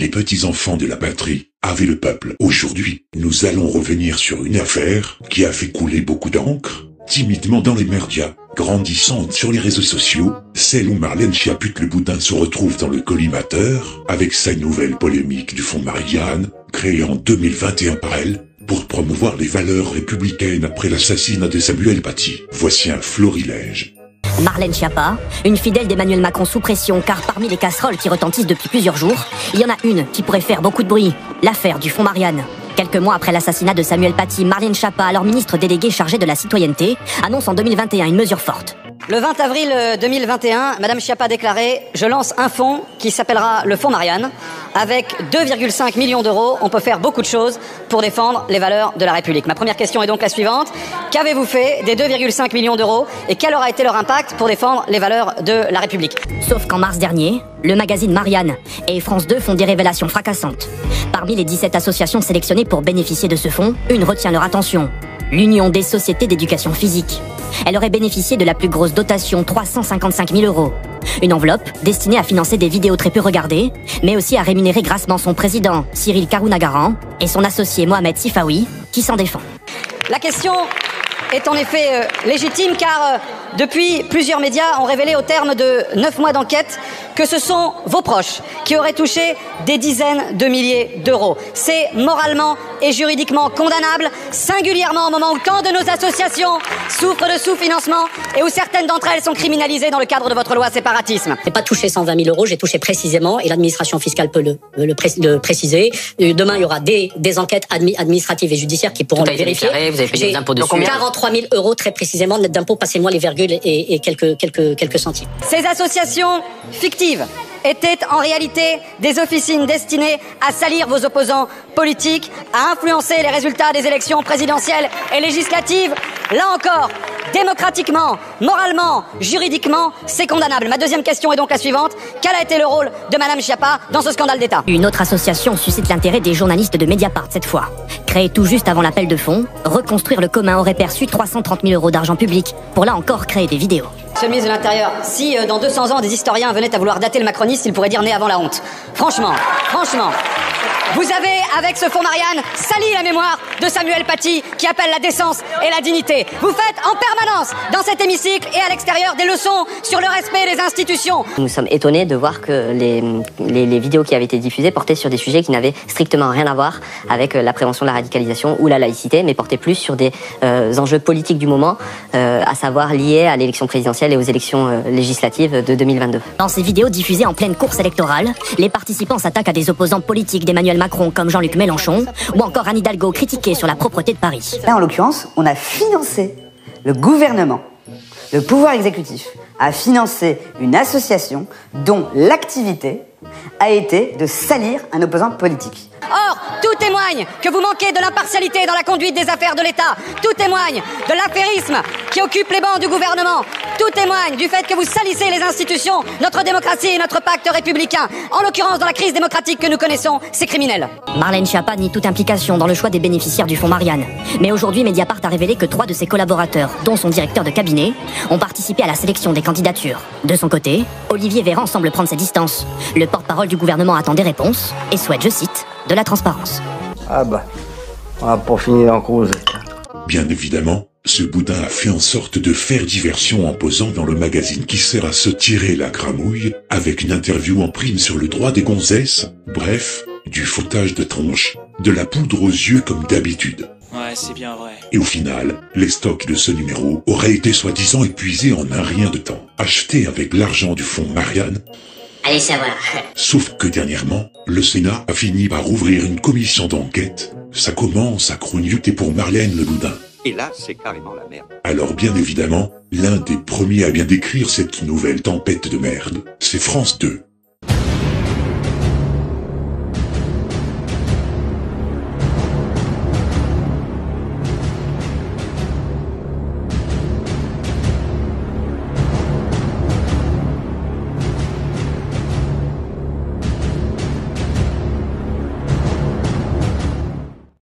les petits-enfants de la patrie, avait le peuple. Aujourd'hui, nous allons revenir sur une affaire qui a fait couler beaucoup d'encre, timidement dans les médias, grandissante sur les réseaux sociaux, celle où Marlène Schiappa le boudin se retrouve dans le collimateur, avec sa nouvelle polémique du fonds Marianne, créé en 2021 par elle, pour promouvoir les valeurs républicaines après l'assassinat de Samuel Paty. Voici un florilège. Marlène Schiappa, une fidèle d'Emmanuel Macron sous pression, car parmi les casseroles qui retentissent depuis plusieurs jours, il y en a une qui pourrait faire beaucoup de bruit, l'affaire du fonds Marianne. Quelques mois après l'assassinat de Samuel Paty, Marlène Schiappa, alors ministre déléguée chargée de la citoyenneté, annonce en 2021 une mesure forte. Le 20 avril 2021, Madame Schiappa a déclaré « Je lance un fonds qui s'appellera le fonds Marianne. Avec 2,5 millions d'euros, on peut faire beaucoup de choses pour défendre les valeurs de la République. » Ma première question est donc la suivante. Qu'avez-vous fait des 2,5 millions d'euros et quel aura été leur impact pour défendre les valeurs de la République? Sauf qu'en mars dernier, le magazine Marianne et France 2 font des révélations fracassantes. Parmi les 17 associations sélectionnées pour bénéficier de ce fonds, une retient leur attention. L'Union des sociétés d'éducation physique. Elle aurait bénéficié de la plus grosse dotation, 355 000 euros. Une enveloppe destinée à financer des vidéos très peu regardées, mais aussi à rémunérer grassement son président, Cyril Karounagaran, et son associé Mohamed Sifawi, qui s'en défend. La question est en effet légitime car depuis plusieurs médias ont révélé au terme de 9 mois d'enquête que ce sont vos proches qui auraient touché des dizaines de milliers d'euros. C'est moralement et juridiquement condamnable, singulièrement au moment où tant de nos associations souffrent de sous-financement et où certaines d'entre elles sont criminalisées dans le cadre de votre loi séparatisme. Je n'ai pas touché 120 000 euros, j'ai touché précisément, et l'administration fiscale peut le préciser. Demain, il y aura des enquêtes administratives et judiciaires qui pourront le vérifier. Vous avez payé des impôts dessus. 43 000 euros très précisément, net d'impôts, passez-moi les virgules et quelques centimes. Ces associations fictives étaient en réalité des officines destinées à salir vos opposants politiques, à influencer les résultats des élections présidentielles et législatives. Là encore, démocratiquement, moralement, juridiquement, c'est condamnable. Ma deuxième question est donc la suivante. Quel a été le rôle de Madame Schiappa dans ce scandale d'État? Une autre association suscite l'intérêt des journalistes de Mediapart cette fois. Créée tout juste avant l'appel de fonds, Reconstruire le commun aurait perçu 330 000 euros d'argent public pour là encore créer des vidéos. Monsieur le ministre de l'Intérieur, si dans 200 ans des historiens venaient à vouloir dater le macronisme, ils pourraient dire né avant la honte. Franchement, vous avez, avec ce fonds Marianne, sali la mémoire de Samuel Paty, qui appelle la décence et la dignité. Vous faites en permanence, dans cet hémicycle et à l'extérieur, des leçons sur le respect des institutions. Nous sommes étonnés de voir que les vidéos qui avaient été diffusées portaient sur des sujets qui n'avaient strictement rien à voir avec la prévention de la radicalisation ou la laïcité, mais portaient plus sur des enjeux politiques du moment, à savoir liés à l'élection présidentielle et aux élections législatives de 2022. Dans ces vidéos diffusées en pleine course électorale, les participants s'attaquent à des opposants politiques d'Emmanuel Macron comme Jean-Luc Mélenchon ou encore Anne Hidalgo critiquée sur la propreté de Paris. Là, en l'occurrence, on a financé le gouvernement, le pouvoir exécutif, a financé une association dont l'activité a été de salir un opposant politique. Or, tout témoigne que vous manquez de l'impartialité dans la conduite des affaires de l'État. Tout témoigne de l'affairisme qui occupe les bancs du gouvernement. Tout témoigne du fait que vous salissez les institutions, notre démocratie et notre pacte républicain. En l'occurrence, dans la crise démocratique que nous connaissons, c'est criminel. Marlène Schiappa nie toute implication dans le choix des bénéficiaires du fonds Marianne. Mais aujourd'hui, Mediapart a révélé que 3 de ses collaborateurs, dont son directeur de cabinet, ont participé à la sélection des candidatures. De son côté, Olivier Véran semble prendre ses distances. Le porte-parole du gouvernement attend des réponses et souhaite, je cite, de la transparence. Ah bah, on va pas finir en cause. Bien évidemment, ce boudin a fait en sorte de faire diversion en posant dans le magazine qui sert à se tirer la cramouille, avec une interview en prime sur le droit des gonzesses, bref, du foutage de tronche, de la poudre aux yeux comme d'habitude. Ouais, c'est bien vrai. Et au final, les stocks de ce numéro auraient été soi-disant épuisés en un rien de temps, achetés avec l'argent du fonds Marianne. Allez savoir. Sauf que dernièrement, le Sénat a fini par ouvrir une commission d'enquête. Ça commence à crognoter pour Marlène le boudin. Et là, c'est carrément la merde. Alors bien évidemment, l'un des premiers à bien décrire cette nouvelle tempête de merde, c'est France 2.